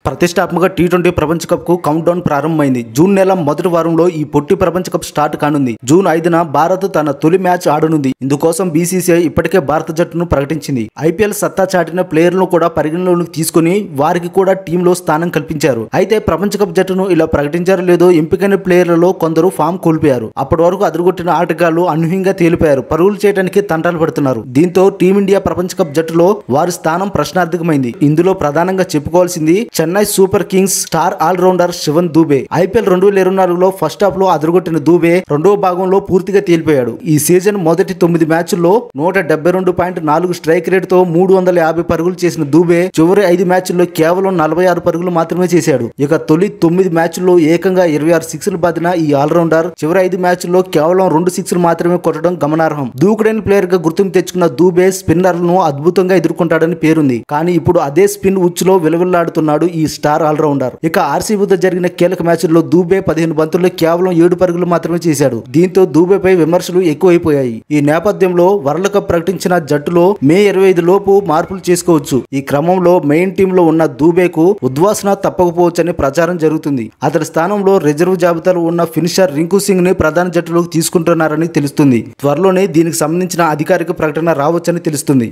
ప్రతిష్టాత్మక టీ20 ప్రపంచ కప్ కు కౌంట్ డౌన్ ప్రారంభమైంది. జూన్ నెల మొదటి వారంలో ఈ పొట్టి ప్రపంచ కప్ స్టార్ట్ కానుంది. జూన్ 5న భారత్ తన తొలి మ్యాచ్ ఆడనుంది. ఇందుకోసం బీసీసీఐ ఇప్పటికే భారత జట్టును ప్రకటించింది. ఐపీఎల్ సత్తా చాటిన ప్లేయర్లను కూడా పరిగణలోకి తీసుకుని వారికి కూడా టీంలో స్థానం కల్పించారు. అయితే ప్రపంచ కప్ జట్టును ఇలా ప్రకటించారో లేదో ఎంపికైన ప్లేయర్లలో కొందరు ఫామ్ కోల్పోయారు. అప్పటి వరకు అదరగొట్టిన ఆటగాళ్లు అనూహ్యంగా తేలిపోయారు. పరుగులు చేయడానికి తంటాలు పడుతున్నారు. దీంతో టీమిండియా ప్రపంచ కప్ జట్టులో వారి స్థానం ప్రశ్నార్థకమైంది. ఇందులో ప్రధానంగా చెప్పుకోవాల్సింది Chennai Super Kings star allrounder Shivam Dube. IPL 2024లో ఫస్ట్ హాఫ్ లో అదరగొట్టిన దూబే రెండవ భాగంలో పూర్తిగా తేలిపోయాడు. ఈ సీజన్ మొదటి 9 మ్యాచ్ల్లో 172.4 స్ట్రైక్ రేట్ తో 350 పరుగులు చేసిన దూబే చివరి 5 మ్యాచ్ల్లో కేవలం 46 పరుగులు మాత్రమే చేశాడు. ఇక తొలి 9 మ్యాచ్ల్లో ఏకంగా 26 సిక్స్లు బాదిన ఈ ఆల్రౌండర్ చివరి 5 మ్యాచ్ల్లో కేవలం 2 సిక్స్లు మాత్రమే కొట్టడం గమనార్హం. దూకుడైన ప్లేయర్ గా గుర్తింపు తెచ్చుకున్న దూబే స్పిన్నర్లను అద్భుతంగా ఎదుర్కొంటాడని పేరుంది. కానీ ఇప్పుడు అదే స్పిన్ ఉచ్చులో విలవిల్లాడుతున్నాడు ఈ స్టార్ ఆల్రౌండర్. ఇక ఆర్సీబీతో జరిగిన కీలక మ్యాచ్ల్లో దూబే 15 బంతుల్లో కేవలం 7 పరుగులు మాత్రమే చేశాడు. దీంతో దూబేపై విమర్శలు ఎక్కువైపోయాయి. ఈ నేపథ్యంలో వరల్డ్ కప్ ప్రకటించిన జట్టులో మే 25 లోపు మార్పులు చేసుకోవచ్చు. ఈ క్రమంలో మెయిన్ టీమ్ లో ఉన్న దూబేకు ఉద్వాసన తప్పకపోవచ్చని ప్రచారం జరుగుతుంది. అతడి స్థానంలో రిజర్వ్ జాబితాలో ఉన్న ఫినిషర్ రింకు సింగ్ ని ప్రధాన జట్టులోకి తీసుకుంటున్నారని తెలుస్తుంది. త్వరలోనే దీనికి సంబంధించిన అధికారిక ప్రకటన రావచ్చని తెలుస్తుంది.